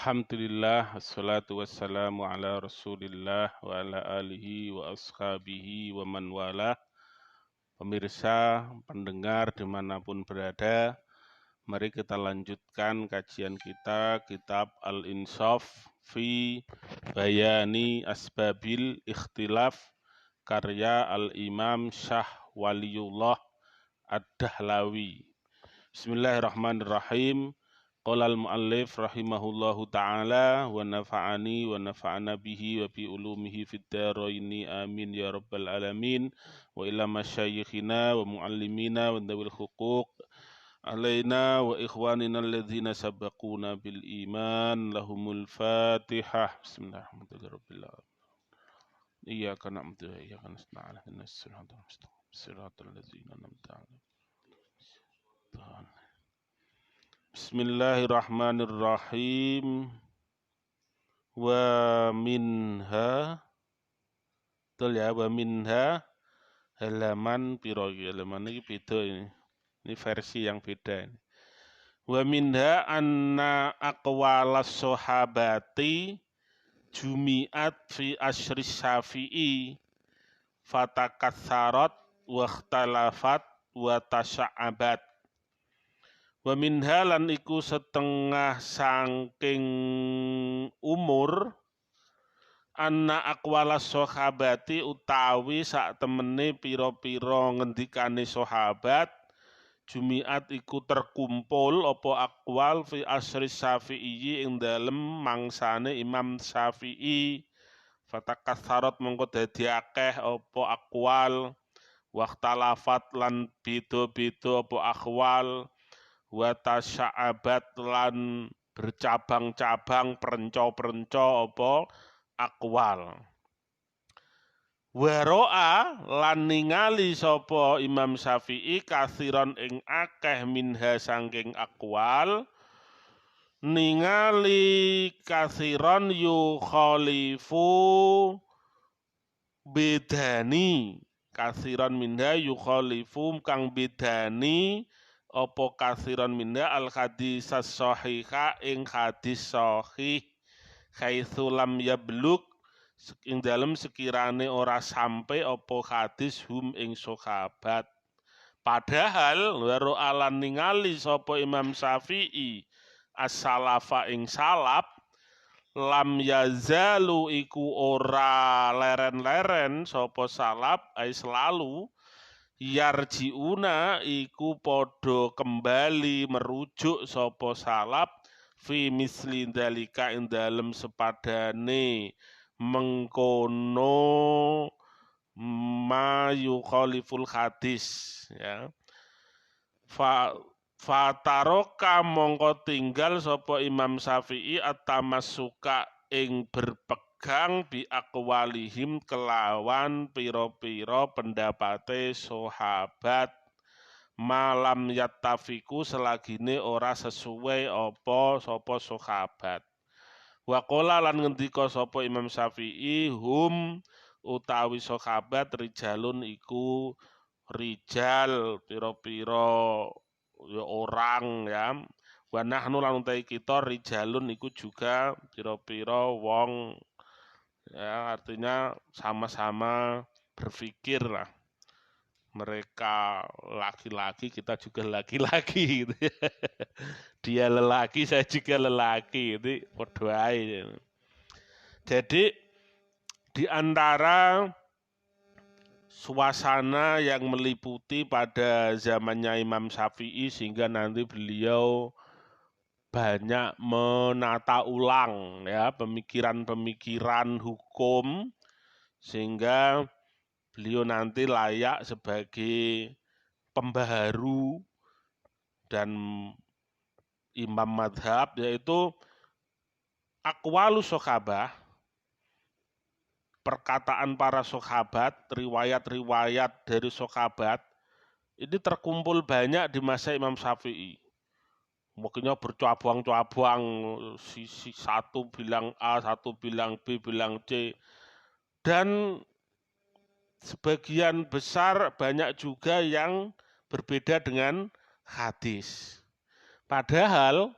Alhamdulillah, wassalatu wassalamu ala rasulillah wa ala alihi wa ashabihi wa man wala. Pemirsa, pendengar dimanapun berada, mari kita lanjutkan kajian kita kitab Al-Insaf fi Bayani Asbabil Ikhtilaf karya Al-Imam Syah Waliullah Ad-Dahlawi. Bismillahirrahmanirrahim. Qala al-muallif rahimahullahu ta'ala wa nafa'ani wa nafa'ana bihi wa bi ulumihi fid dharaini amin ya rabbal alamin wa ila masyayikhina wa muallimina wa dawil huquq alaina wa ikhwanina alladhina sabaquna bil iman lahumul fatihah. Bismillahirrahmanirrahim. Iyyaka na'budu wa iyyaka nasta'in ihdinas siratal mustaqim siratal ladzina an'amta 'alaihim. Bismillahirrahmanirrahim. Wa minha, betul ya, wa minha halaman piro, halaman ini beda ini. Ini versi yang beda ini. Wa minha anna aqwalas sahabati jumi'at fi asyris syafi'i fatakatsarat wa ikhtalafat wa tasya'abat. Wa minha lan iku setengah saking umur anna aqwalas sahabati utawi sak temene pira-pira ngendikane sahabat jumiat iku terkumpul apa aqwal fi asri Syafi'i ing dalem mangsane Imam Syafi'i fatakatsarat mengko dadi akeh apa aqwal waqtalafat lan beda-beda apa aqwal wa tasya'abat lan bercabang-cabang perenco-perenco apa aqwal. Waro'a lan ningali sapa Imam Syafi'i kathiron ing akeh minha sangking aqwal, ningali kathiron yukhalifu bedani, kathiron minha yukhalifu kang bedani apa kathiran minda al hadis as-sahiha ing hadis sahih haitsu lam yablug ing dalem sekirane ora sampai apa hadis hum ing sahabat. Padahal waro alan ningali sapa Imam Syafi'i as-salafa ing salaf lam yazalu iku ora leren-leren sapa salaf ai selalu yarjiuna iku podo kembali merujuk sapa salaf fi misli dalika ing dalem sepadane mengkono ma yukhaliful hadis ya. Fataroka mongko tinggal sapa Imam Syafi'i at-tamassuka ing berpegang bi aqwalihim kelawan piro-piro pendapate sahabat malam yattafiku selagine ora sesuai apa sapa sahabat. Wa qala lan ngendika sapa Imam Syafi'i hum utawi sahabat rijalun iku rijal piro-piro ya orang ya. Wa nahnu lan utai kita rijalun iku juga pira-pira wong ya, artinya sama-sama berpikir lah. Mereka laki-laki, kita juga laki-laki gitu ya. Dia lelaki, saya juga lelaki, itu padha ae. Jadi di antara suasana yang meliputi pada zamannya Imam Syafi'i sehingga nanti beliau banyak menata ulang ya pemikiran-pemikiran hukum sehingga beliau nanti layak sebagai pembaharu dan imam madhab, yaitu aqwalus sahabah, perkataan para sahabat, riwayat-riwayat dari sahabat ini terkumpul banyak di masa Imam Syafi'i. Mungkinnya bercabang-cabang, sisi satu bilang A, satu bilang B, bilang C. Dan sebagian besar banyak juga yang berbeda dengan hadis. Padahal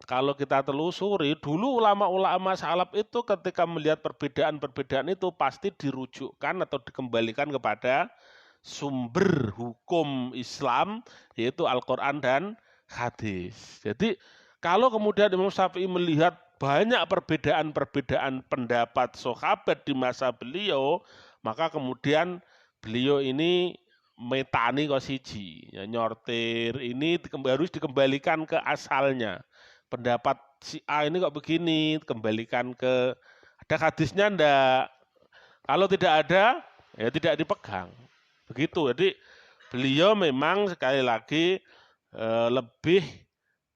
kalau kita telusuri, dulu ulama-ulama salaf itu ketika melihat perbedaan-perbedaan itu pasti dirujukkan atau dikembalikan kepada sumber hukum Islam, yaitu Al-Quran dan hadis. Jadi kalau kemudian Imam Syafi'i melihat banyak perbedaan-perbedaan pendapat sahabat di masa beliau, maka kemudian beliau ini metani kok siji, ya, nyortir ini harus dikembalikan ke asalnya. Pendapat si A ini kok begini, kembalikan ke ada hadisnya ndak. Kalau tidak ada, ya tidak dipegang. Begitu. Jadi beliau memang sekali lagi lebih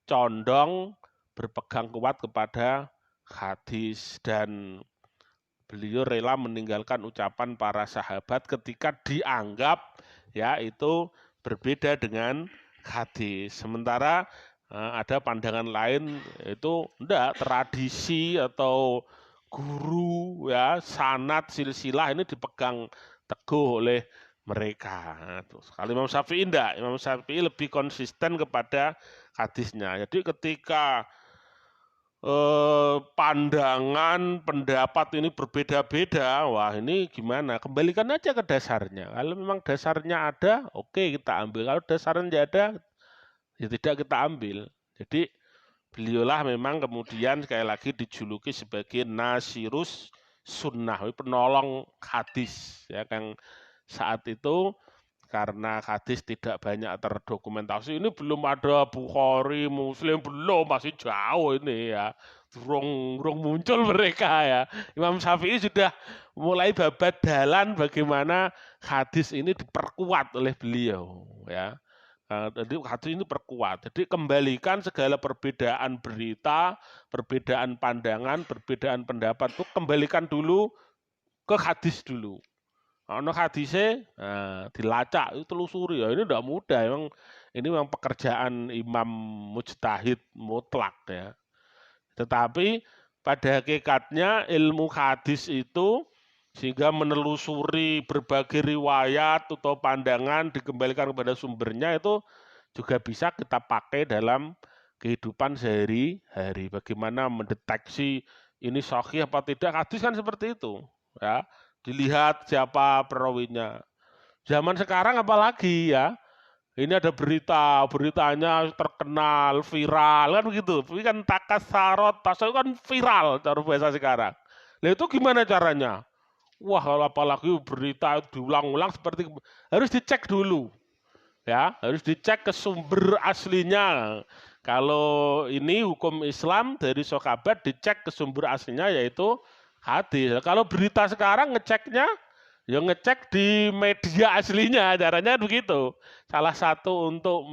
condong berpegang kuat kepada hadis dan beliau rela meninggalkan ucapan para sahabat ketika dianggap ya itu berbeda dengan hadis. Sementara ada pandangan lain itu enggak, tradisi atau guru ya, sanad silsilah ini dipegang teguh oleh mereka. Kalau Imam Syafi'i enggak, Imam Syafi'i lebih konsisten kepada hadisnya. Jadi ketika pandangan, pendapat ini berbeda-beda, wah ini gimana? Kembalikan aja ke dasarnya. Kalau memang dasarnya ada, oke kita ambil. Kalau dasarnya tidak ada, ya tidak kita ambil. Jadi beliaulah memang kemudian sekali lagi dijuluki sebagai nasirus sunnah, penolong hadis. Ya, yang saat itu karena hadis tidak banyak terdokumentasi, ini belum ada Bukhari, Muslim, belum, masih jauh ini ya, belum muncul mereka ya. Imam Syafi'i sudah mulai babat dalan bagaimana hadis ini diperkuat oleh beliau ya. Jadi hadis ini perkuat. Jadi kembalikan segala perbedaan berita, perbedaan pandangan, perbedaan pendapat itu kembalikan dulu ke hadis dulu. Ono hadisnya dilacak, itu telusuri ya. Ini tidak mudah, ini memang pekerjaan imam mujtahid mutlak ya. Tetapi pada hakikatnya ilmu hadis itu sehingga menelusuri berbagai riwayat atau pandangan dikembalikan kepada sumbernya itu juga bisa kita pakai dalam kehidupan sehari-hari. Bagaimana mendeteksi ini sahih apa tidak, hadis kan seperti itu ya. Dilihat siapa perawinya. Zaman sekarang apalagi ya, ini ada beritanya terkenal, viral kan begitu. Ini kan takasarot, tasawuf kan viral cara bahasa sekarang. Nah itu gimana caranya? Wah, kalau apalagi berita diulang-ulang seperti harus dicek dulu. Ya, harus dicek ke sumber aslinya. Kalau ini hukum Islam dari sahabat dicek ke sumber aslinya yaitu hadis. Kalau berita sekarang ngeceknya ya ngecek di media aslinya, caranya begitu. Salah satu untuk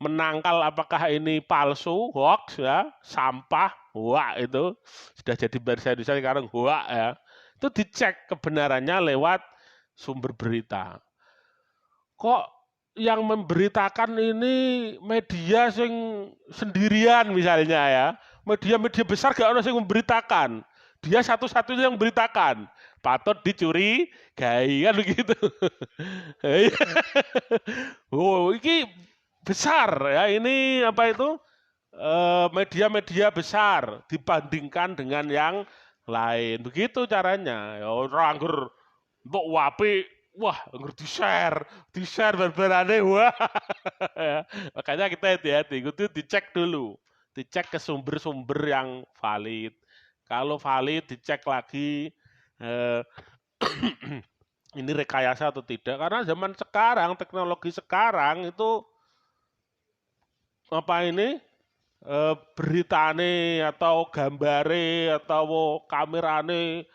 menangkal apakah ini palsu, hoax ya, sampah, hoax itu sudah jadi bahasa Indonesia sekarang hoax ya. Itu dicek kebenarannya lewat sumber berita. Kok yang memberitakan ini media sendirian misalnya ya. Media-media besar gak ada yang memberitakan. Dia satu-satunya yang memberitakan. Patut dicuri, gai kan begitu. Oh, ini besar ya. Ini apa itu? Media-media besar dibandingkan dengan yang lain. Begitu caranya. Ya, orang untuk wapi, wah ngerti di-share barbarane, wah. Makanya kita hati-hati, itu dicek dulu. Dicek ke sumber-sumber yang valid. Kalau valid dicek lagi ini rekayasa atau tidak. Karena zaman sekarang, teknologi sekarang itu apa ini beritane atau gambare atau kamerane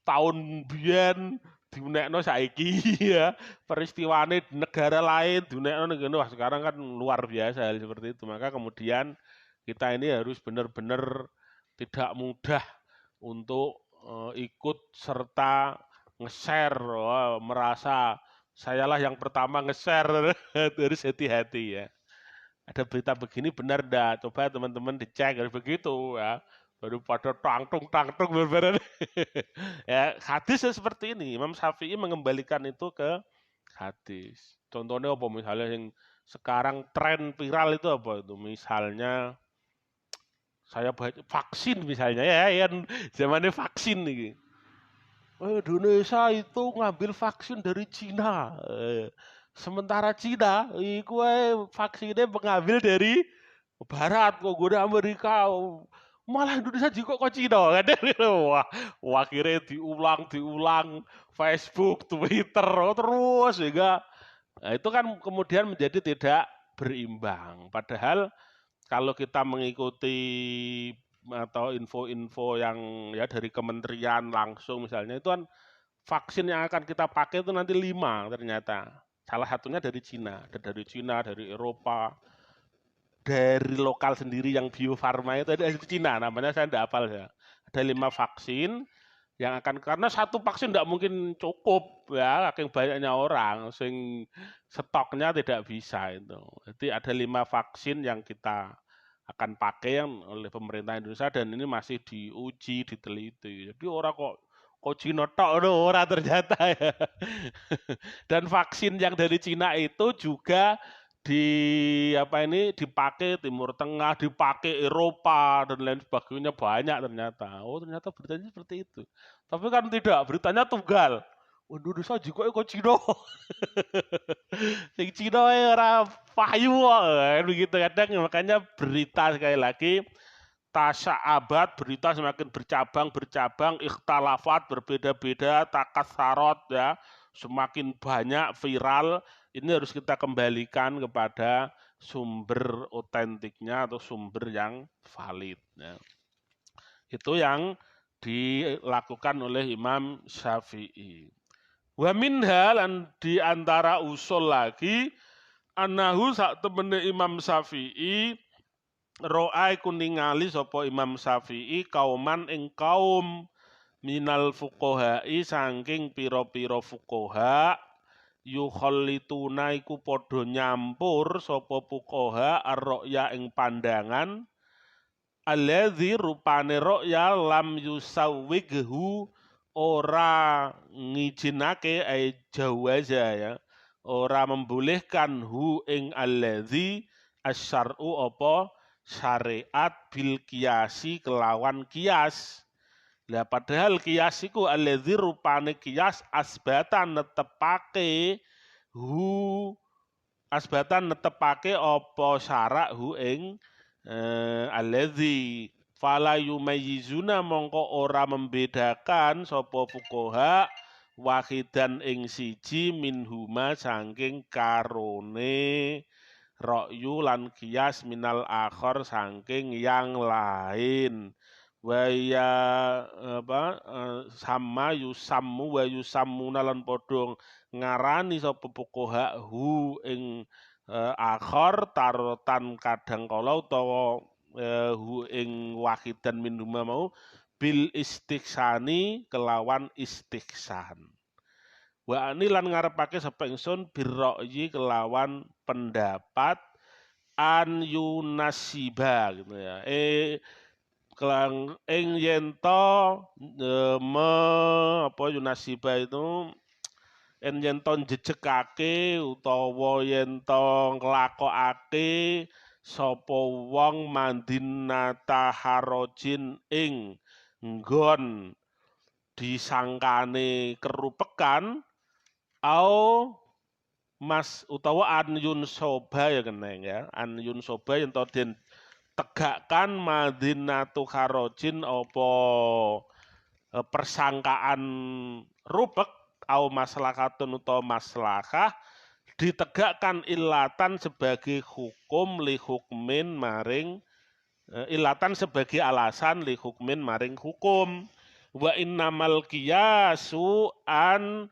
tahun biyen diunekno saiki ya, peristiwane di negara lain diunekno ngene, wah sekarang kan luar biasa hal seperti itu. Maka kemudian kita ini harus benar-benar tidak mudah untuk ikut serta nge-share, merasa sayalah yang pertama nge-share. Harus hati-hati ya. Ada berita begini benar dah, coba teman-teman dicek harus begitu ya, baru pada tangtung benar-benar. Ya hadis seperti ini, Imam Syafi'i mengembalikan itu ke hadis. Contohnya apa misalnya yang sekarang tren viral itu apa itu, misalnya Saya baca vaksin misalnya ya, yang zamannya vaksin nih. Indonesia itu ngambil vaksin dari Cina. Sementara Cina, iku vaksinnya mengambil dari Barat, kok gue Amerika. Malah Indonesia juga kok Cina kan? Wah, wah akhirnya diulang Facebook, Twitter, terus juga. Nah, itu kan kemudian menjadi tidak berimbang. Padahal kalau kita mengikuti atau info-info yang ya dari kementerian langsung misalnya itu kan vaksin yang akan kita pakai itu nanti 5 ternyata. Salah satunya dari Cina, dari Eropa, dari lokal sendiri yang Bio Farma itu dari Cina, namanya saya tidak hafal ya. Ada 5 vaksin yang akan karena satu vaksin tidak mungkin cukup ya, saking banyaknya orang, sing stoknya tidak bisa itu. Jadi ada 5 vaksin yang kita akan pakai yang oleh pemerintah Indonesia dan ini masih diuji, diteliti. Jadi orang kok Cina tok orang ternyata ya. Dan vaksin yang dari Cina itu juga dipakai Timur Tengah, dipakai Eropa dan lain sebagainya banyak ternyata. Oh, ternyata beritanya seperti itu. Tapi kan tidak, beritanya tunggal. Indonesia juga kok Cina. Sing Cina ora payu kok. Begitu kadang makanya berita sekali lagi tasa'abat, berita semakin bercabang, ikhtalafat, berbeda-beda, takasarot ya, semakin banyak viral, ini harus kita kembalikan kepada sumber otentiknya atau sumber yang valid. Ya. Itu yang dilakukan oleh Imam Syafi'i. Wa minha lan di antara usul lagi, anahu sak temene Imam Syafi'i ro'ai kuningali sapa Imam Syafi'i kauman ing kaum minal fuqaha'i saking pira-pira fuqaha yukhallituna iku padha nyampur sapa fuqaha ar-ra'ya ing pandangan alladzi rupane ra'ya lam yusawwighu ora ngijinake jawaza ya ora membolehkan hu ing alladzi asyar'u apa syariat bil kiasi kelawan kias. Lah padahal kias iku alladzi rupane kias asbatan netepake hu asbatan netepake apa syarak hu ing alladzi fala yumayyizuna mongko ora membedakan sapa fuqaha wahidan ing siji minhuma saking karone ra'yu lan kias minal akhor saking yang lain waya sama yusammu wa yusammuna lan padha ngarani sapa fuqaha hu ing akhor tarotan kadang kala utawa hu ing wahidan minhuma mau bil istiksani kelawan istiksan. Wa ani lan ngarepake sapa ingsun birra'yi kelawan pendapat an yunasiba gitu ya. Kelang ing yento apa yunasiba itu yen to njejekake utawa yen to nglakokake sapa wong mandinata harojin ing nggon disangkane kerupekan au mas utawa an yun soba ya keneng ya an yun soba yang to den tegakkan madinatu harojin apa persangkaan rupek au maslahakatun utawa maslahah ditegakkan ilatan sebagai hukum li hukmin maring ilatan sebagai alasan li hukmin maring hukum wa innamal qiyasu an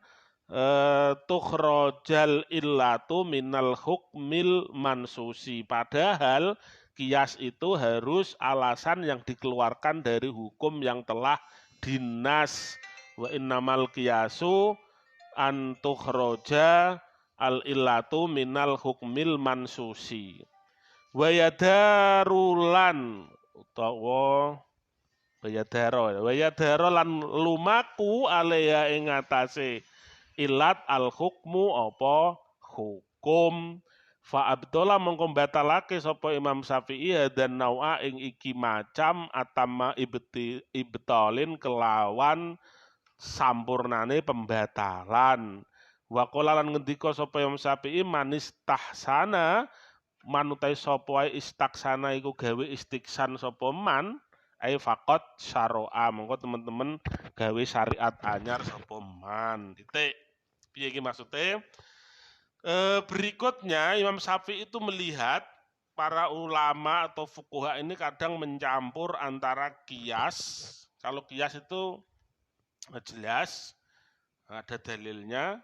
tukhrojal illatu minal hukmil mansusi. Padahal kias itu harus alasan yang dikeluarkan dari hukum yang telah dinas. Wa innamal qiyasu an tukhroja al illatu minal hukmil mansusi. Wa yadarulan utawa wayadaro lan lumaku alaya ing atase ilat al hukmu apa hukum Fa abtola mongko batalake sapa Imam Syafi'i dan naua ing iki macam atama ibtalin kelawan sampurnane pembatalan. Wa qala lan ngendika sapa Imam Syafi'i manis tahsana manutai sapa wae istaksana iku gawe istiksan sapa man ai faqat syara'a mongko teman-teman gawe syariat anyar sapa man. Titik. Piye iki maksudnya? Berikutnya Imam Syafi'i itu melihat para ulama atau fuqaha ini kadang mencampur antara qiyas. Kalau qiyas itu jelas ada dalilnya,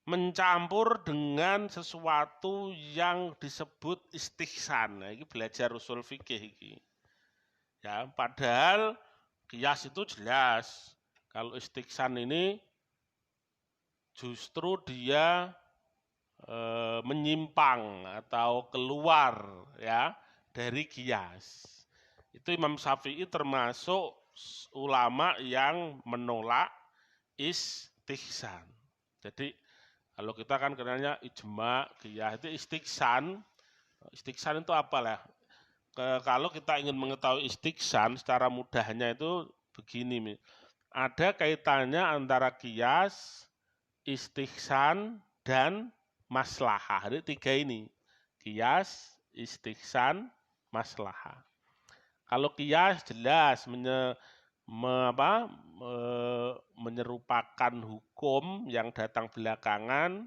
mencampur dengan sesuatu yang disebut istihsan. Nah, ini belajar usul fikih ini. Ya, padahal qiyas itu jelas. Kalau istihsan ini justru dia menyimpang atau keluar ya dari qiyas. Itu Imam Syafi'i termasuk ulama yang menolak istihsan. Jadi kalau kita kan kenalnya ijma, qiyas itu istihsan. Istihsan itu apalah? Kalau kita ingin mengetahui istihsan secara mudahnya itu begini, ada kaitannya antara qiyas, istihsan dan maslahah. Ada tiga ini, qiyas, istihsan, maslahah. Kalau qiyas jelas menyerupakan hukum yang datang belakangan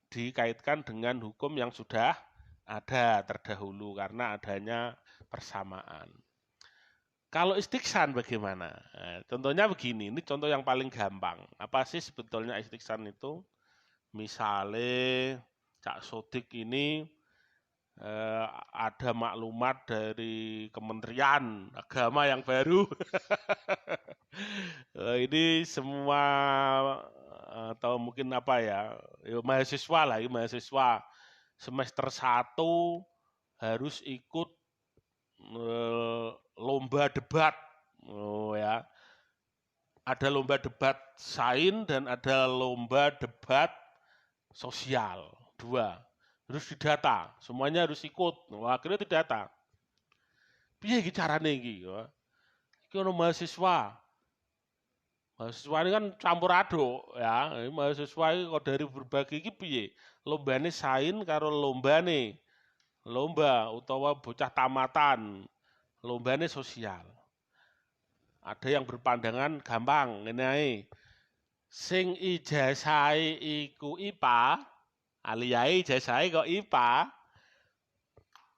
dikaitkan dengan hukum yang sudah ada terdahulu karena adanya persamaan. Kalau istihsan bagaimana? Nah, contohnya begini, ini contoh yang paling gampang. Apa sih sebetulnya istihsan itu? Misalnya Cak Sodik ini ada maklumat dari Kementerian Agama yang baru. Ini semua atau mungkin apa ya, mahasiswa lah, mahasiswa semester 1 harus ikut lomba debat. Oh ya. Ada lomba debat sains dan ada lomba debat sosial, 2. Harus didata, semuanya harus ikut. Wah, akhirnya didata. Piye iki carane iki? Iki ono mahasiswa. Mahasiswa ini kan campur aduk ya. Mahasiswa iki kok dari berbagai iki piye? Lombane sains karo lombane lomba utawa bocah tamatan. Lombane sosial. Ada yang berpandangan gampang ngene ae. Sing ijazahe iku IPA, aliyai ijazahe kok IPA,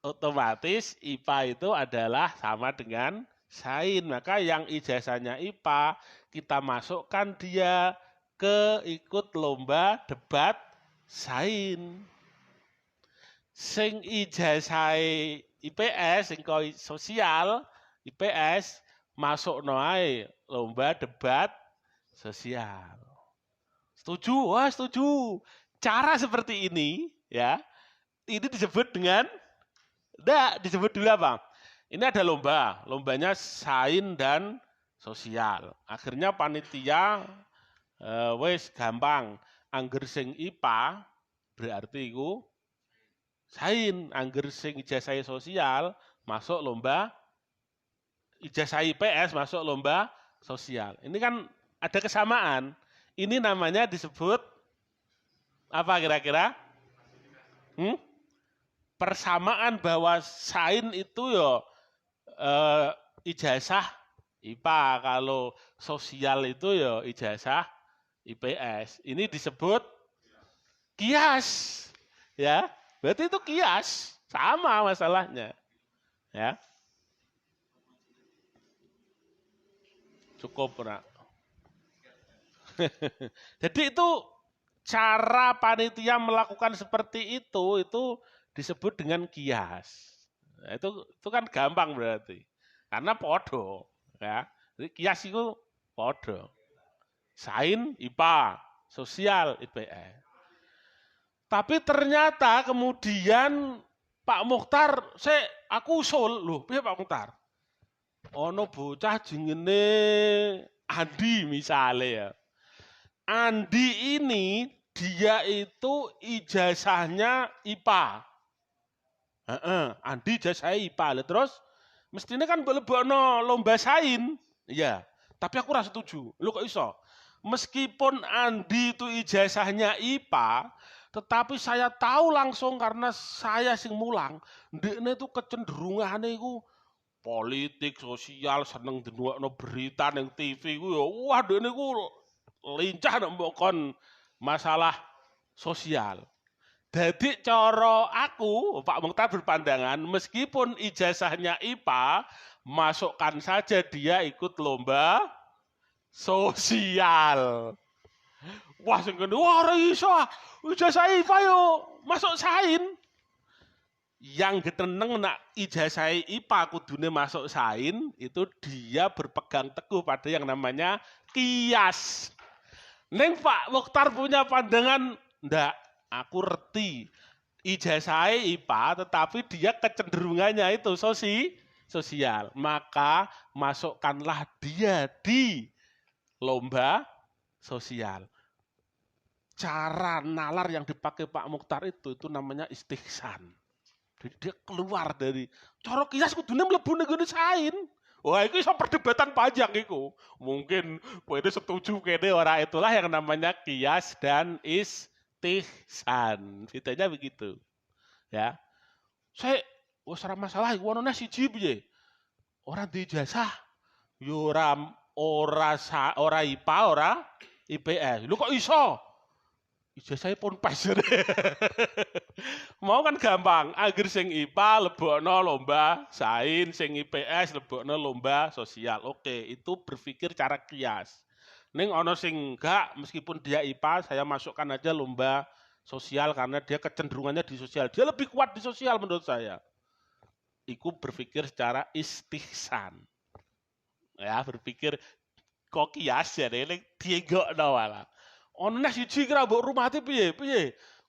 otomatis IPA itu adalah sama dengan sains. Maka yang ijazahnya IPA, kita masukkan dia ke ikut lomba debat sains. Sing ijazahe IPS, sing sosial, IPS, masukno ae lomba debat sosial. Setuju? Wah, setuju. Cara seperti ini ya, ini disebut dengan disebut dulu apa? Ini ada lomba, lombanya sains dan sosial. Akhirnya panitia wes gampang, angger sing IPA berarti iku sains, angger sing ijazah sosial masuk lomba, ijazah IPS masuk lomba sosial. Ini kan ada kesamaan. Ini namanya disebut apa kira-kira? Persamaan bahwa sains itu ya ijazah IPA, kalau sosial itu ya ijazah IPS. Ini disebut qiyas. Ya, berarti itu qiyas, sama masalahnya. Ya. Cukup, Nak. Jadi itu cara panitia melakukan seperti itu disebut dengan qiyas. Nah, itu kan gampang berarti. Karena podo, ya. Jadi qiyas itu podo. Sains IPA, sosial IPS. Tapi ternyata kemudian Pak Mukhtar, aku usul, loh, piye Pak Mukhtar? Ono bocah jenenge Andi misalnya ya. Andi ini dia itu ijazahnya IPA. Andi ijazah IPA. Lah terus mestinya kan boleh lomba sain. Iya, tapi aku rasa setuju. Lu kok iso? Meskipun Andi itu ijazahnya IPA, tetapi saya tahu langsung karena saya sing mulang, ndekne itu kecenderungannya itu politik, sosial, seneng ndelokno berita ning TV ku ya. Wah, ndekne ku lincah nek mbokon masalah sosial. Jadi cara aku, Pak Mukhtar berpandangan, meskipun ijazahnya IPA, masukkan saja dia ikut lomba sosial. Wah, sing kene, wah ora iso. Ijazah IPA yo masuk sain. Yang geteneng nak ijazah IPA kudune masuk sain, itu dia berpegang teguh pada yang namanya kias. Neng Pak Mukhtar punya pandangan, ndak, aku reti ijazah IPA tetapi dia kecenderungannya itu sosial. Maka masukkanlah dia di lomba sosial. Cara nalar yang dipakai Pak Mukhtar itu namanya istihsan. Jadi dia keluar dari cara kias kudune mlebu ning ngene sain. Wah, itu iso perdebatan panjang itu. Mungkin kowe setuju kene ora, itulah yang namanya kias dan istihsan. Bedanya begitu. Ya. Saya wis ora masalah iku ono siji piye. Ora di ijazah. Yo ora IPA, ora IPS. Lu kok iso? Ijazahnya pun pas. Mau kan gampang, agar sing IPA lebokno lomba sains, sing IPS lebokno lomba sosial. Oke, itu berpikir cara kias. Ning ono sing enggak, meskipun dia IPA, saya masukkan aja lomba sosial karena dia kecenderungannya di sosial. Dia lebih kuat di sosial menurut saya. Iku berpikir secara istihsan. Ya, berpikir kok kias ya, ini diegokno malah. Ono nek siji kira mbok rumati piye?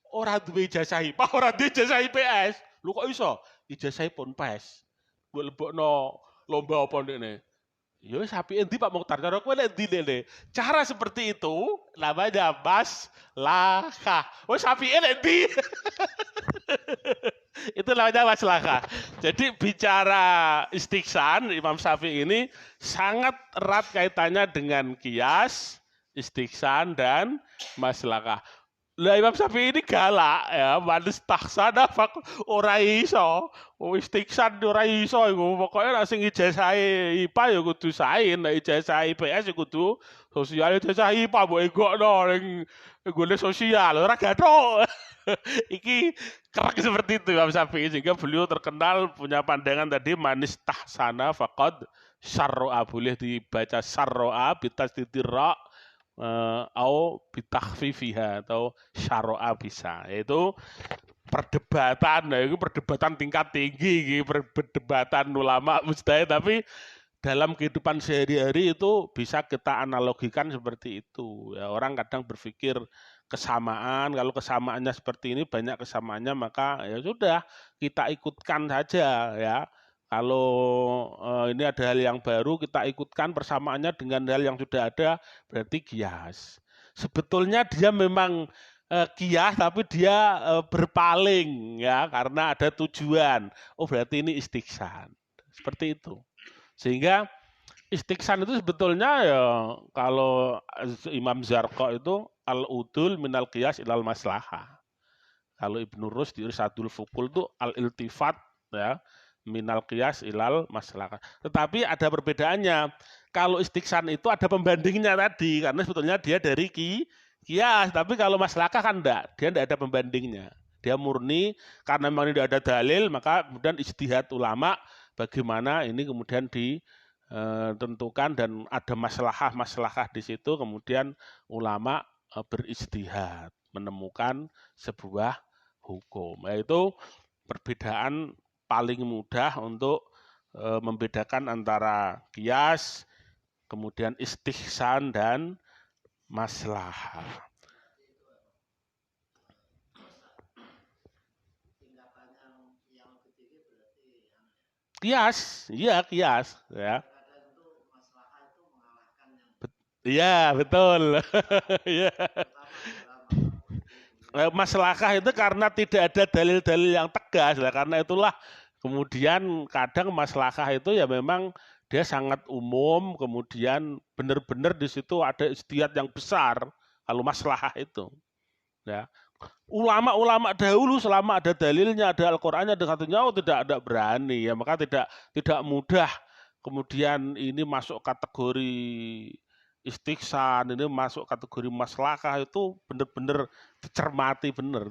Ora duwe ijazah IPA, ora duwe ijazah IPS. Lu kok iso? Ijazah pun PES. Mbok lebokno lomba apa ndekne? Ya wis apike endi Pak Mukhtar? Cara kowe nek endi ndekne? Cara seperti itu namanya maslahah. Wis apike nek endi? Itu namanya maslahah. Jadi bicara istihsan Imam Syafi'i ini sangat erat kaitannya dengan kias, istihsan dan maslahah. Lah Imam Syafi'i ini galak ya, manis taksana fak ora iso. Istihsan ora iso iku. Pokoke nek sing ijazah IPA ya kudu sain, nek ijazah IPS ya kudu sosial. Ijazah IPA mbok egokno ning nggone sosial, ora gathok. Iki kerak seperti itu Imam Syafi'i, sehingga beliau terkenal punya pandangan tadi manis tahsana faqad syarro'a, boleh dibaca syarro'a bitasdidir ra au bitakhfifiha atau syarro'a bisa, yaitu perdebatan, nah itu perdebatan tingkat tinggi, perdebatan ulama mustahil, tapi dalam kehidupan sehari-hari itu bisa kita analogikan seperti itu. Ya, orang kadang berpikir kesamaan, kalau kesamaannya seperti ini, banyak kesamaannya, maka ya sudah kita ikutkan saja ya. Kalau ini ada hal yang baru, kita ikutkan persamaannya dengan hal yang sudah ada, berarti kias. Sebetulnya dia memang kias, tapi dia berpaling ya, karena ada tujuan. Oh berarti ini istihsan. Seperti itu. Sehingga istihsan itu sebetulnya ya, kalau Imam Zarqa itu al-udul minal qiyas ilal maslahah. Kalau Ibnu Rus di Irsadul Fukul itu al-iltifat ya, minal qiyas ilal maslahah. Tetapi ada perbedaannya. Kalau istihsan itu ada pembandingnya tadi, karena sebetulnya dia dari kias. Tapi kalau maslahah kan enggak, dia enggak ada pembandingnya. Dia murni karena memang tidak ada dalil, maka kemudian ijtihad ulama bagaimana ini kemudian ditentukan dan ada maslahah di situ, kemudian ulama berijtihad menemukan sebuah hukum. Yaitu perbedaan paling mudah untuk membedakan antara kias, kemudian istihsan dan maslahah. Kias, iya kias ya. Iya betul. Iya. maslahah itu karena tidak ada dalil-dalil yang tegas lah, karena itulah kemudian kadang maslahah itu ya memang dia sangat umum, kemudian benar-benar di situ ada ijtihad yang besar kalau maslahah itu. Ya. Ulama-ulama dahulu selama ada dalilnya, ada Al-Qur'annya, ada katanya oh tidak ada berani ya, maka tidak mudah kemudian ini masuk kategori istiksan, ini masuk kategori maslahah itu benar-benar dicermati benar.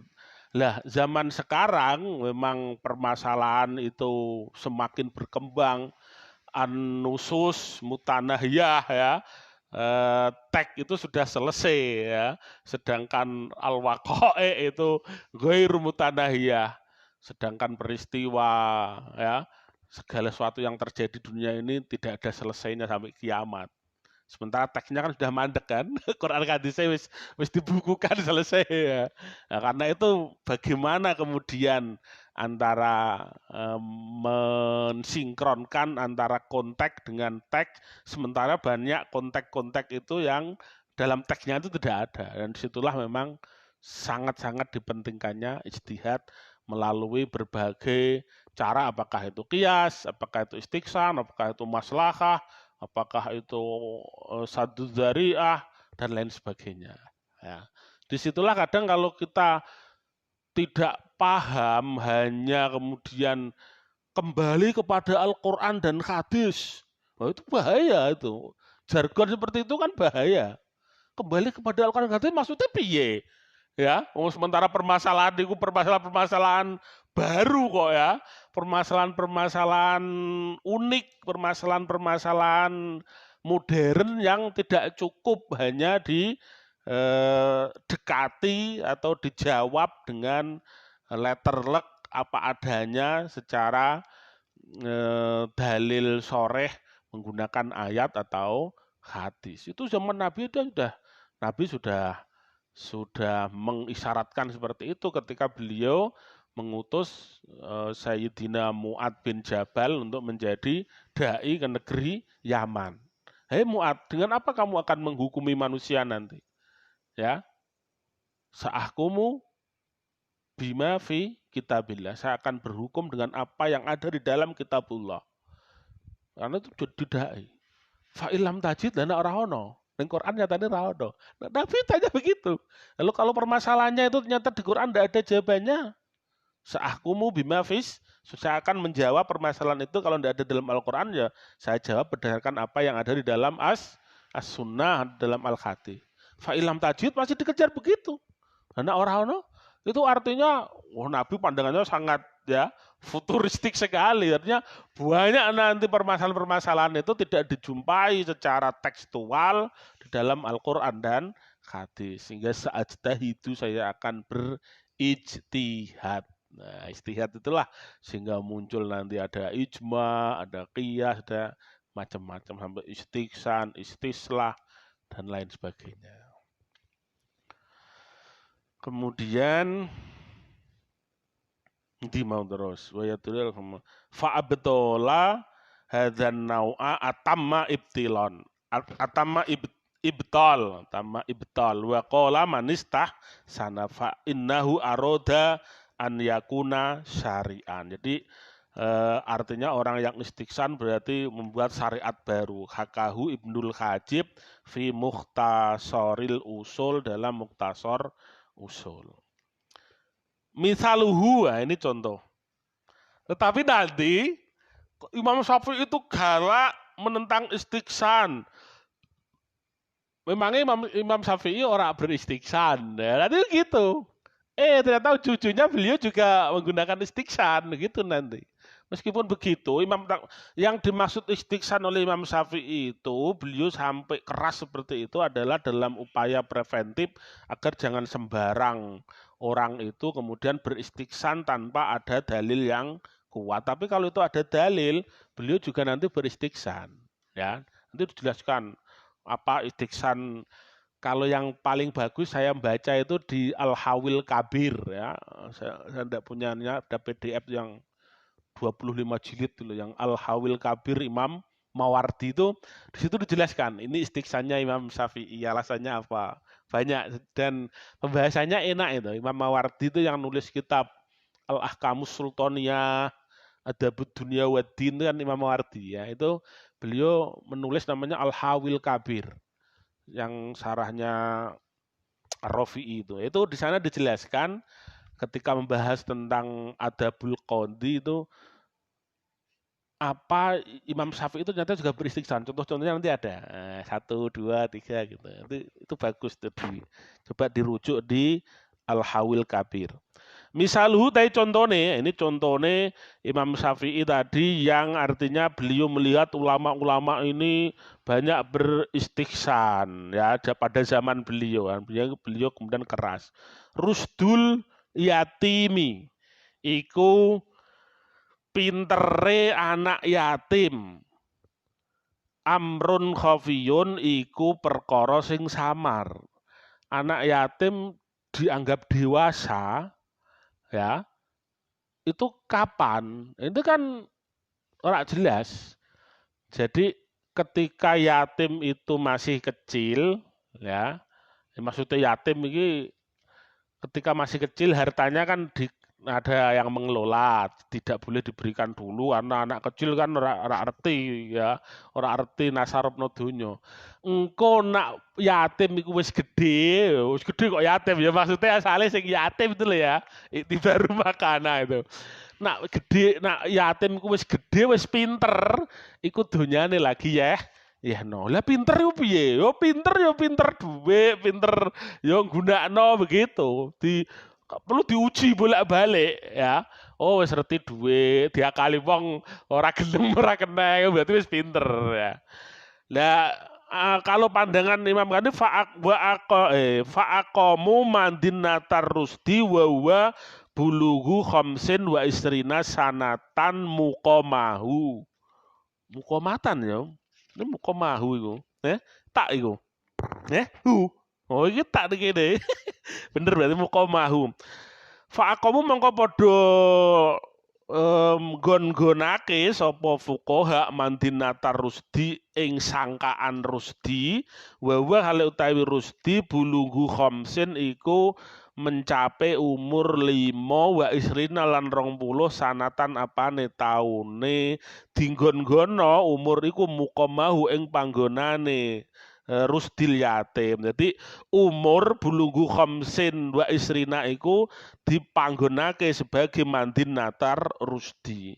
Lah zaman sekarang memang permasalahan itu semakin berkembang, an-nusus mutanahiyah ya, teks itu sudah selesai ya, sedangkan al-waqa'i itu ghairu mutanahiyah, sedangkan peristiwa ya segala sesuatu yang terjadi di dunia ini tidak ada selesainya sampai kiamat. Sementara teksnya kan sudah mandek kan, Quran hadisnya wis dibukukan selesai ya. Nah, karena itu bagaimana kemudian antara mensinkronkan antara konteks dengan teks, sementara banyak konteks-konteks itu yang dalam teksnya itu tidak ada, dan disitulah memang sangat-sangat dipentingkannya ijtihad melalui berbagai cara, apakah itu qiyas, apakah itu istiksan, apakah itu maslahah, apakah itu sadu dzari'ah dan lain sebagainya. Ya. Disitulah kadang kalau kita tidak paham hanya kemudian kembali kepada Al-Quran dan hadis, itu bahaya itu. Jargon seperti itu kan bahaya. Kembali kepada Al-Quran dan hadis maksudnya piye? Ya, sementara permasalahan itu permasalahan baru kok ya, permasalahan unik, permasalahan modern yang tidak cukup hanya dekati atau dijawab dengan letterlek apa adanya secara dalil soreh menggunakan ayat atau hadis. Itu zaman Nabi sudah mengisyaratkan seperti itu ketika beliau mengutus Sayyidina Mu'ad bin Jabal untuk menjadi dai ke negeri Yaman. Hei Mu'ad, dengan apa kamu akan menghukumi manusia nanti? Ya, sa'ahkumu bima fi kitabillah. Saya akan berhukum dengan apa yang ada di dalam kitabullah. Karena itu jadi dai. Fa'ilam tajid dana orang ono. Dan Quran nyatanya raudo. Nah, Nabi tanya begitu. Lalu kalau permasalahannya itu ternyata di Quran tidak ada jawabannya. Sa'ahkumu bima fis. Saya akan menjawab permasalahan itu kalau tidak ada dalam Al-Quran ya. Saya jawab berdasarkan apa yang ada di dalam as-sunnah, dalam Al-Hadis. Fa'ilam tajid masih dikejar begitu. Karena orang ono itu artinya, Nabi pandangannya sangat ya futuristik sekali. Artinya banyak nanti permasalahan-permasalahan itu tidak dijumpai secara tekstual di dalam Al-Quran dan hadis. Sehingga itu saya akan berijtihad. Nah, ijtihad itulah sehingga muncul nanti ada ijma, ada qiyas, ada macam-macam sampai istiksan, istislah dan lain sebagainya. Kemudian di mau terus wayatul fa'abtola hadzan nau'a atamma ibtilon atamma ibtal wa qala manistah sana fa innahu aroda an yakuna syari'an. Jadi artinya orang yang istiksan berarti membuat syariat baru. Hakahu Ibnul Hajib fi Mukhtasaril Usul, dalam Mukhtasar Usul. Misaluhu, ini contoh. Tetapi nanti Imam Syafi'i itu galak menentang istiksan. Memangnya Imam Syafi'i orang beristiksan, ya, nanti gitu. Ternyata cucunya beliau juga menggunakan istiksan, gitu nanti. Meskipun begitu, yang dimaksud istiksan oleh Imam Syafi'i itu, beliau sampai keras seperti itu adalah dalam upaya preventif agar jangan sembarang orang itu kemudian beristiksan tanpa ada dalil yang kuat. Tapi kalau itu ada dalil, beliau juga nanti beristiksan. Ya, nanti dijelaskan apa istiksan. Kalau yang paling bagus saya membaca itu di Al-Hawil Kabir ya. Saya tidak punyanya, ada PDF yang 25 jilid dulu yang Al-Hawil Kabir Imam Mawardi itu, di situ dijelaskan ini istiksannya Imam Syafi'i, alasannya apa. banyak dan pembahasannya enak itu. Imam Mawardi itu yang nulis kitab Al-Ahkamus Sultaniyah, Adabud Dunya Waddin itu kan Imam Mawardi ya. Itu beliau menulis namanya Al-Hawil Kabir yang sarahnya Ar-Rafi'i itu. Itu di sana dijelaskan ketika membahas tentang Adabul Qadhi itu apa Imam Syafi'i itu ternyata juga beristighfar. Contoh-contohnya nanti ada 1, 2, 3 gitu. Itu bagus tuh coba dirujuk di Al-Hawil Kabir. Misalhu tadi contohnya, ini contohnya Imam Syafi'i tadi yang artinya beliau melihat ulama-ulama ini banyak beristighsan ya pada zaman beliau kan. Beliau kemudian keras. Rusdul yatimi iku pintere anak yatim. Amrun khafiyun iku perkara sing samar. Anak yatim dianggap dewasa ya. Itu kapan? Itu kan ora jelas. Jadi ketika yatim itu masih kecil ya, maksudnya yatim ini ketika masih kecil hartanya kan ada yang mengelola, tidak boleh diberikan dulu karena anak kecil kan ora arti ya, ora arti nasarepno donya. Engko nak yatim iku wis gede kok yatim ya maksudnya asale sing yatim itu loh ya, baru makana itu. Nak gede, nak yatim iku wis gede, wis pinter, iku donyane lagi ya. Ya no, lah pinter yo piye? Yo pinter duwe, pinter yo gunakno begitu. Perlu diuji bolak-balik ya. Oh wis ngerti duwe, diakali wong ora gelem ora kena berarti wis pinter ya. Lah kalau pandangan Imam Ghazali fa'aqamu mandin natar rusdi wa huwa bulugu khamsin wa isrina sanatan muqamahu. Muqamatan ya. Ini muqamahu iku. Tak iku. Oh iki tak kene. Bener berarti muqamahu. Fa'aqamu mongko padha gon-gonake sapa fuqaha mandinatar rusdi ing sangkaan rusdi wa hale utawi rusdi bulunggu khamsin iku mencapai umur 5 wa isrina lan 20 sanatan apane taune dinggon-gono umur iku muqamahu ing panggonane rusdil yatim. Jadi umur bulunggu khamsin wa isrina iku dipanggonake sebagai mandin natar rusdi.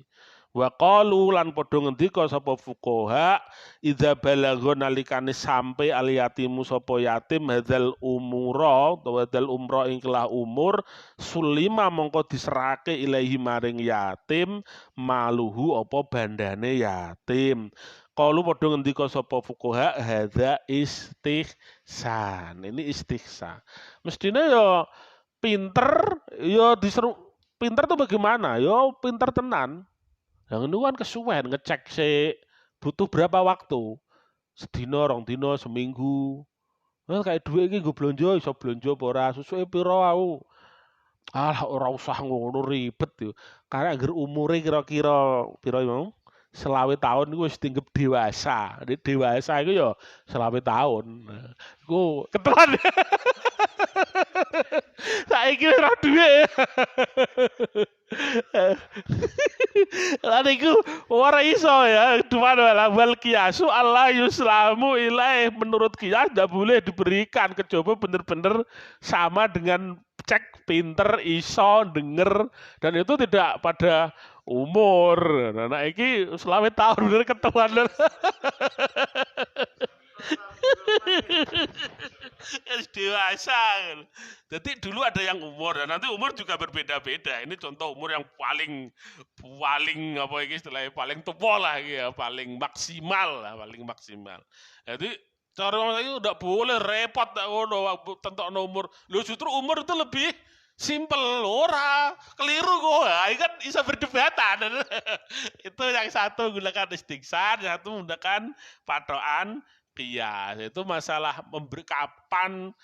Wa qalu lan padha ngendika sapa fuqaha idza balagha nalikane sampai al yatimu sapa yatim hadzal umura utawa hadzal umra ing kelah umur sulima mongko diserake ilahi maring yatim maluhu apa bandane yatim. Qalu padha ngendika sapa fuqaha hadza istihsan. Ini istihsan. Mestinya ya pinter ya diseru pinter tuh bagaimana? Ya pinter tenan. Yang ini kan kesuwen ngecek butuh berapa waktu? Sedina, 2 dina, seminggu. Nah, kayak duit iki nggo blonjo iso blonjo apa ora? Susuke pira aku? Alah ora usah ngono ribet yo. Karena anggar umure kira-kira pira mau? 20 tahun iku wis dianggap dewasa. Dewasa iku ya 20 tahun. Iku ketelan. Saiki ora duwe. Lan iku ora iso ya. Cuman wal kiasu Allah yuslamu ilaih menurut kias tidak boleh diberikan kecoba bener-bener sama dengan cek pinter iso denger dan itu tidak pada umur. Nah iki selama tahun bener ketuan. Dewasa. Jadi dulu ada yang umur dan nanti umur juga berbeda-beda. Ini contoh umur yang paling apa ini istilahnya paling tua lah ya, paling maksimal lah, paling maksimal. Jadi cara itu udah boleh repot tak ngono tentang umur. Lu justru umur itu lebih simpel ora keliru kok kan bisa berdebatan. Itu yang satu gunakan istigsan, yang satu menggunakan patokan kias. Itu masalah memberi kapan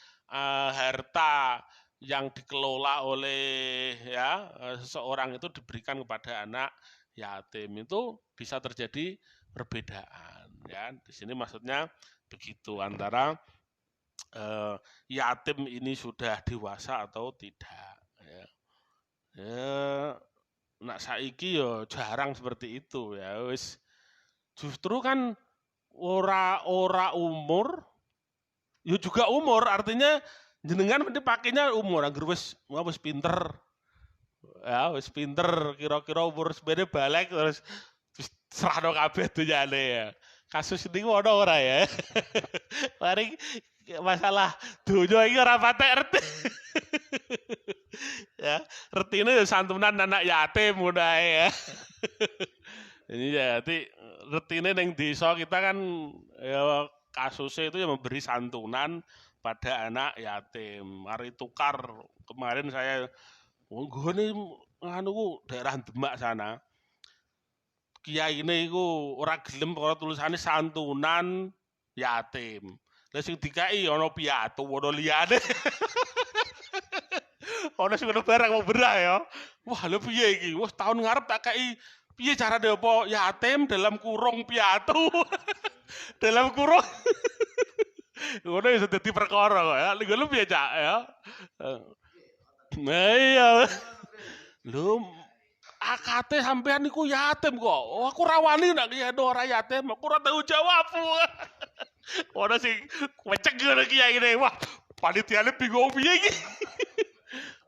harta yang dikelola oleh ya seseorang itu diberikan kepada anak yatim itu bisa terjadi perbedaan ya. Di sini maksudnya begitu antara yatim ini sudah dewasa atau tidak. Ya, ya nak saiki yo jarang seperti itu ya. Wis justru kan ora umur, yo juga umur artinya jenengan mesti pakainya umur angger wis pinter. Ya wis pinter kira-kira umur sepede balik terus serahno kabeh dunyane ya. Kasus ini ono ora ya? Mari masalah dunia ini ora patek reti. Ya, retine ya santunan anak yatim udah ya. Ini jadi retine ning desa kita kan ya kasusnya itu yang memberi santunan pada anak yatim. Mari tukar kemarin saya gue nih nganu daerah Demak sana. Kiai ini iku ora gelem karo tulisannya santunan yatim. Lah sing dikai ana piatu ana liyane. Ana sing ngono barang mau berah ya. Wah, lho piye iki? Wah, tahun ngarep tak kei piye carane apa yatim dalam kurung piatu. Dalam kurung. Ngono iso dadi perkara kok ya. Lho piye cak ya. Nah iya. Lho akate sampean niku yatim kok. Oh, aku rawani nak kiai ora yatim, aku ora tahu jawab. Ora sing wecek ngono kiai ne. Wah, panitiane bingung piye iki.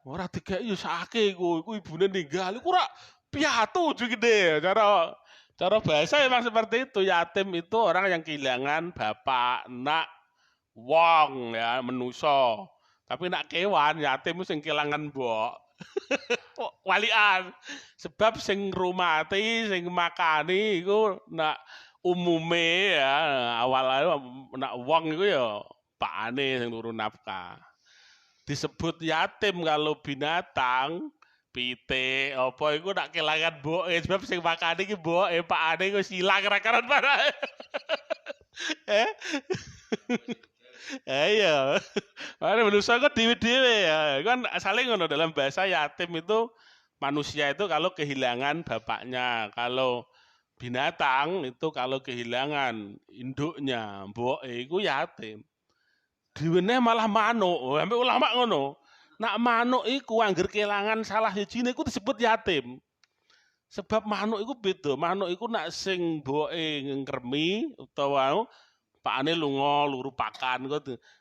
Ora dikeki yo sake iku ibune ninggal. Iku ora piatu gede. Cara bahasa memang seperti itu. Yatim itu orang yang kehilangan bapak, nak, wong ya, menuso. Tapi nak kewan yatim sing kehilangan mbok. Walian sebab sing rumati sing makani iku nak umume ya awal nak wong iku ya pakane sing turu nafkah disebut yatim kalau binatang pitik apa iku nak kelangan mboke sebab sing makani iki mboke pakane iku silang rakaran para iya. Ada manusia kok dewe-dewe ya. Kan asalnya ngono dalam bahasa yatim itu manusia itu kalau kehilangan bapaknya, kalau binatang itu kalau kehilangan induknya, mboke iku yatim. Diwene malah manuk, sampai ulama ngono. Nak manuk iku angger kehilangan salah sijine iku disebut yatim. Sebab manuk iku beda, manuk iku nak sing mboke ngremi utawa pakane lunga luru pakan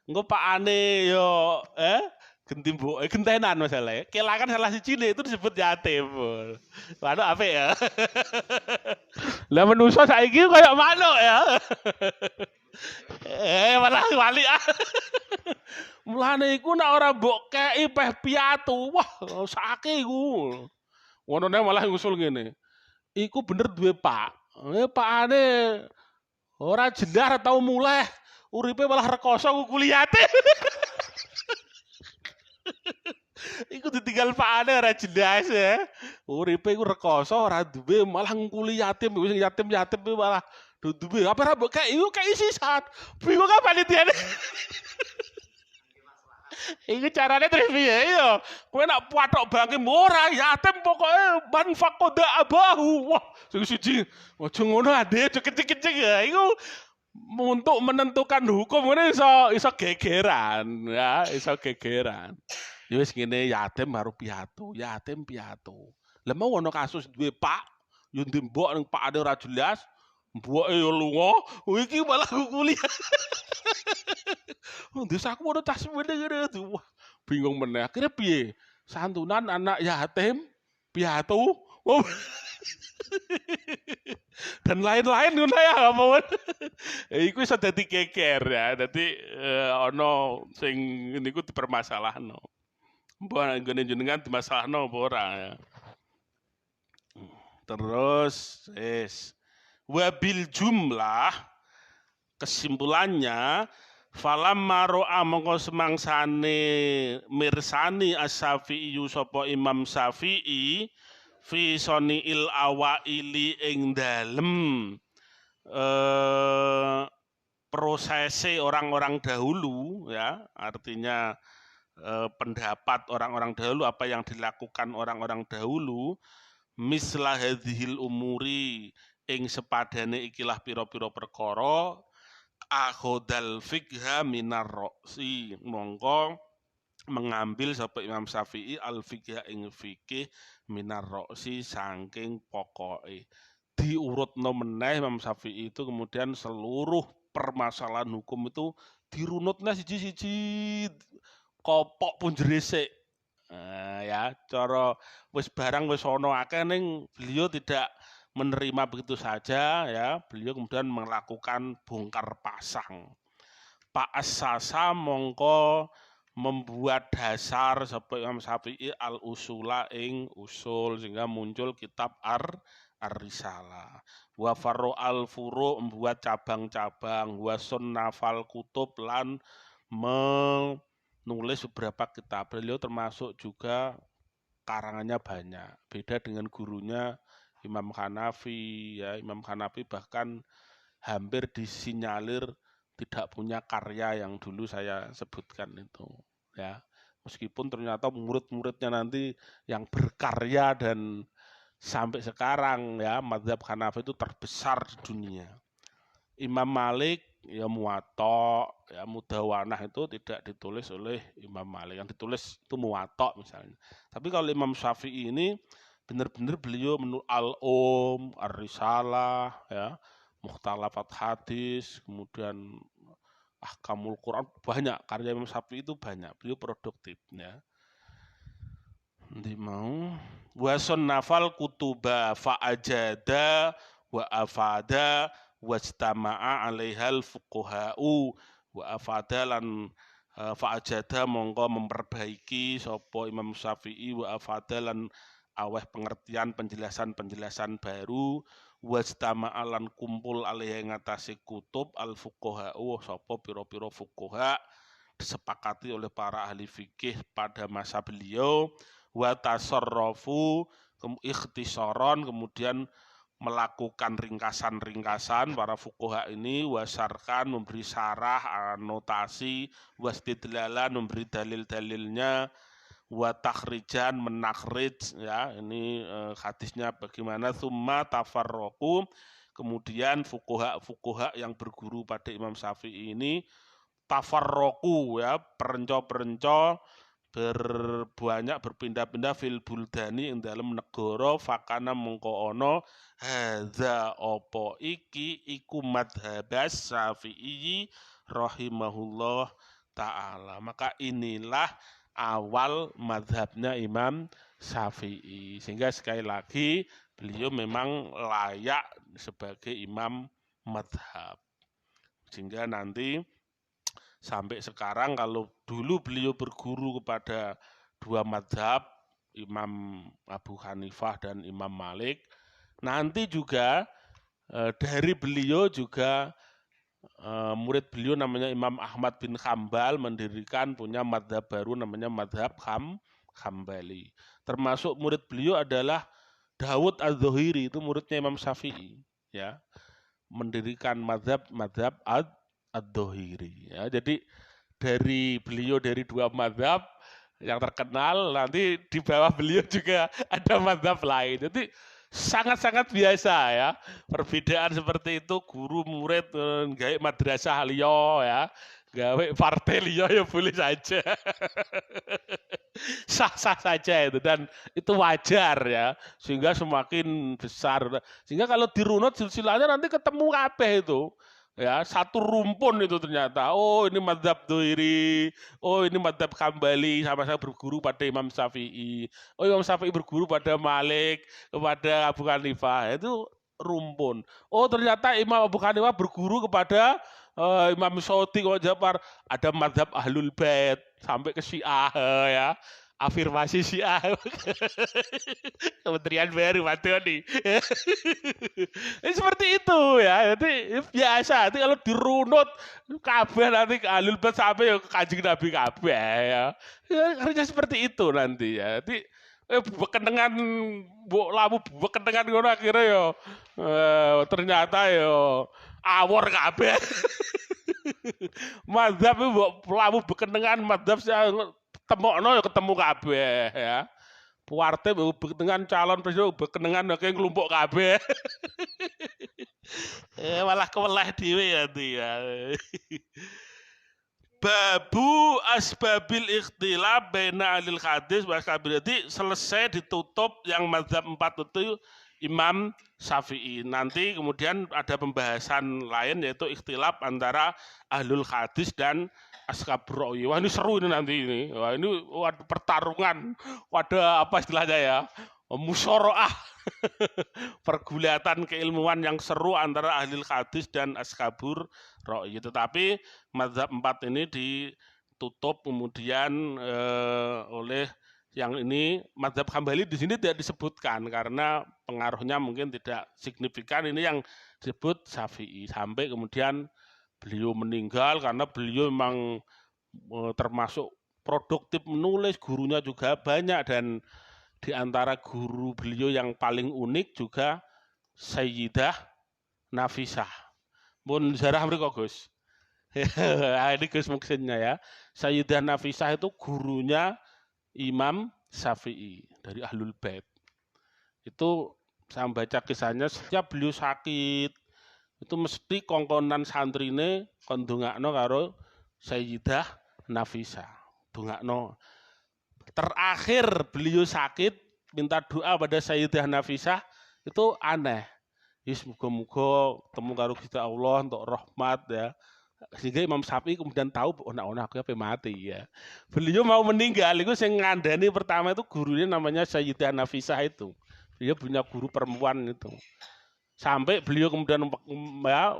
engko pakane yo genti mboke gentenan masalahe kelangan salah sijine itu disebut yatim. Manuk apik ya. Lah manusa saiki koyo manuk ya. Malah wali. Mulane iku nek ora mbok kei peh piatu, wah sake iku. Wonone malah ngusul ngene. Iku bener duwe pak. Pakane ora jenar tau mulai, uripe malah rekoso kuliyate. Iku ditinggal pakane ora jelas ya. Uripe iku rekoso ora duwe malah ngkuli yatim, wis yatim-yatim malah duwe. Apa ora mbok kei sisat. Bingung apa panitiane. Iku carane terus piye yo? Kowe nak patok bangke ora yatim pokoke man faqada abahu. Wah, sing siji aja ngono ade kecik-kecik ya. Iku untuk menentukan hukum ini iso gegeran ya, iso gegeran. Ya wis ngene yatim baru piatu, yatim piatu. Lah mau ono kasus duwe pak, yo ndembok ning pakane ora jelas, mboke yo lunga, iki malah kuliah. Desaku mau tas bener tuh, wah bingung meneh. Akhirnya piye? Santunan anak yatim, piatu, dan lain-lain ngono ya apa. Iku iso dadi geger ya. Dadi ono sing niku dipermasalahno. Mbok nggone jenengan dimasalahno apa ora ya. Terus wabil jumlah kesimpulannya falamma ro'a mongko semangsane mirsani as-Syafi'i sapa Imam Syafi'i fi soniil awaili ing dalem prosesi orang-orang dahulu ya, artinya pendapat orang-orang dahulu, apa yang dilakukan orang-orang dahulu mislah hadhil umuri ing sepadane ikilah pira-pira perkara akhodal fikha minar roksi, mongko mengambil sapa Imam Syafi'i al fikha ing fikih minar roksi saking pokoke. Diurutno meneh Imam Syafi'i itu kemudian seluruh permasalahan hukum itu dirunutnya siji-siji kopok pun jeresik. Ya, cara wis barang wis ono akeh ning beliau tidak menerima begitu saja ya. Beliau kemudian melakukan bongkar pasang. Pak As-Sasa mongko membuat dasar sapa Imam Syafi'i al-usula ing usul sehingga muncul kitab Ar-Risalah. Wa farro al-furu membuat cabang-cabang, wa sunnafal kutub lan menulis beberapa kitab. Beliau termasuk juga karangannya banyak. Beda dengan gurunya Imam Hanafi ya. Imam Hanafi bahkan hampir disinyalir tidak punya karya yang dulu saya sebutkan itu ya, meskipun ternyata murid-muridnya nanti yang berkarya dan sampai sekarang ya mazhab Hanafi itu terbesar di dunia. Imam Malik ya Muwatta ya Mudawanah itu tidak ditulis oleh Imam Malik, yang ditulis itu Muwatta misalnya. Tapi kalau Imam Syafi'i ini benar-benar beliau menulis Ar-Risalah ya, Mukhtalafat hadis, kemudian Ahkamul Quran, banyak karya Imam Syafi'i itu banyak. Beliau produktif ya. Nanti mau wason nafal kutuba fa'ajada wa afada wajtama'a alaihal fuqaha'u wa afada lan fa'ajada mongko memperbaiki sapa Imam Syafi'i wa afada lan aweh pengertian penjelasan-penjelasan baru wajtama'a lan kumpul alaihi ngatasi kutub al fuqaha'u sapa pira-pira fuqaha disepakati oleh para ahli fikih pada masa beliau wa tasarrafu ikhtisaron kemudian melakukan ringkasan-ringkasan para fuqaha ini wasarkan memberi syarah anotasi wastidlalan memberi dalil-dalilnya wa takhrijan menakhrij ya ini hadisnya bagaimana summa tafarraqu kemudian fuqaha yang berguru pada Imam Syafi'i ini tafarraqu ya perenco-perenco berbanyak berpindah-pindah fil buldani ing dalam negara fakana mengko ana hadza apa iki iku madhabas Syafi'i rahimahullah taala. Maka inilah awal madhabnya Imam Syafi'i. Sehingga sekali lagi beliau memang layak sebagai imam madhab. Sehingga nanti sampai sekarang kalau dulu beliau berguru kepada dua madhab, Imam Abu Hanifah dan Imam Malik, nanti juga dari beliau juga murid beliau namanya Imam Ahmad bin Hambal mendirikan punya madhab baru namanya madhab Hambali. Termasuk murid beliau adalah Dawud Az-Zuhiri, itu muridnya Imam Syafi'i ya, mendirikan madhab Az-Zuhiri ya. Jadi dari beliau dari dua madhab yang terkenal, nanti di bawah beliau juga ada madhab lain. Jadi sangat-sangat biasa ya, perbedaan seperti itu guru murid gawe madrasah liya ya, gawe partai liya ya boleh saja. Sah-sah saja itu dan itu wajar ya, sehingga semakin besar. Sehingga kalau dirunut silsilahnya nanti ketemu kabeh itu. Ya, satu rumpun itu ternyata. Oh, ini madhab Dhuhri. Oh, ini madhab Hambali. Sama-sama berguru pada Imam Syafi'i. Oh, Imam Syafi'i berguru pada Malik, kepada Abu Hanifah. Itu rumpun. Oh, ternyata Imam Abu Hanifah berguru kepada Imam Syafi'i, Jafar. Ada madhab Ahlul Bait sampai ke Syiah ya. Afirmasi Syiah. Kementerian baru nih. Seperti itu ya. Jadi biasa. Nanti kalau dirunut kabeh nanti Ahlul Bait sampai ya Kanjeng Nabi kabeh ya. Harusnya seperti itu nanti ya. Jadi bekendengan lamu bekendengan ngono akhirnya ya ternyata ya awor kabeh. Mazhab lamu bekendengan mazhab temokno ya ketemu kabeh ya. Partai dengan calon presiden bekendengan kayak ngelumpuk kabeh. Malah keweleh dhewe ya dia. Babu asbabil ikhtilaf baina alil hadis wa ashabil. Jadi selesai ditutup yang mazhab 4 itu Imam Syafi'i. Nanti kemudian ada pembahasan lain yaitu ikhtilaf antara ahlul hadis dan ashabur ra'yi. Wah ini seru ini nanti ini. Wah ini pertarungan. Wadah apa istilahnya ya? Musyaraah. Pergulatan keilmuan yang seru antara ahli hadis dan ashabur ra'yi. Tetapi mazhab 4 ini ditutup kemudian oleh yang ini mazhab Hambali di sini tidak disebutkan karena pengaruhnya mungkin tidak signifikan. Ini yang disebut Syafi'i sampai kemudian beliau meninggal karena beliau memang termasuk produktif menulis, gurunya juga banyak dan di antara guru beliau yang paling unik juga Sayyidah Nafisah. Mun zarah mriko Gus. Ini Gus maksudnya ya. Sayyidah Nafisah itu gurunya Imam Syafi'i dari Ahlul Bait. Itu saya baca kisahnya setiap beliau sakit itu mesti kongkonan santrine kon ndongakno karo Sayyidah Nafisah. Dongakno. Terakhir beliau sakit minta doa pada Sayyidah Nafisah itu aneh. Yes, muga-muga temu karo Gusti Allah untuk rahmat ya. Sehingga Imam Syafi'i kemudian tahu onak-onak aku apa mati ya. Beliau mau meninggal itu yang ngandani pertama itu gurunya namanya Sayyidah Nafisah itu. Beliau punya guru perempuan itu. Sampai beliau kemudian ya,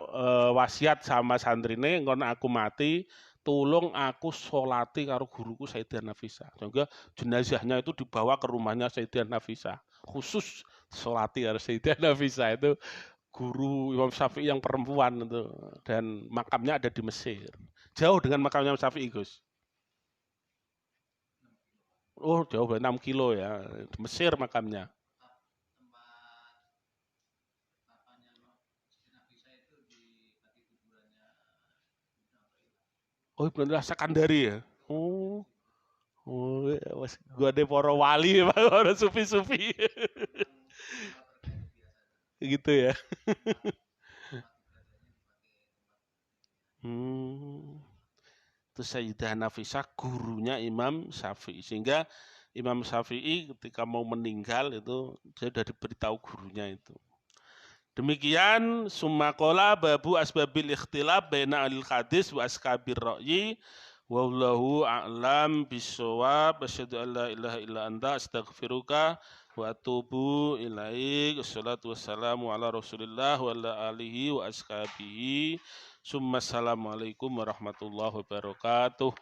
wasiat sama santrine engkon aku mati tolong aku sholati karo guruku Sayyidah Nafisah. Sehingga jenazahnya itu dibawa ke rumahnya Sayyidah Nafisah. Khusus sholati karo Sayyidah Nafisah itu guru Imam Syafi'i yang perempuan itu. Dan makamnya ada di Mesir. Jauh dengan makamnya Imam Syafi'i, Gus. Oh, jauh 6 kilo ya. Di Mesir makamnya. Oh, benar Sakandari ya. Oh. Oh, gua ada para wali, para sufi-sufi. Gitu ya. Itu Sayyidah Nafisah gurunya Imam Syafi'i. Sehingga Imam Syafi'i ketika mau meninggal itu saya sudah diberitahu gurunya itu. Demikian summa qala babu asbabil ikhtilaf baina alil hadis wa askabir ra'yi. Wallahu a'lam bisawab. Asyhadu an la ilaha illa anta astaghfiruka wa atubu ilaik. Wassalatu wassalamu ala Rasulillah wa ala alihi wa ashabihi. Summa assalamualaikum warahmatullahi wabarakatuh.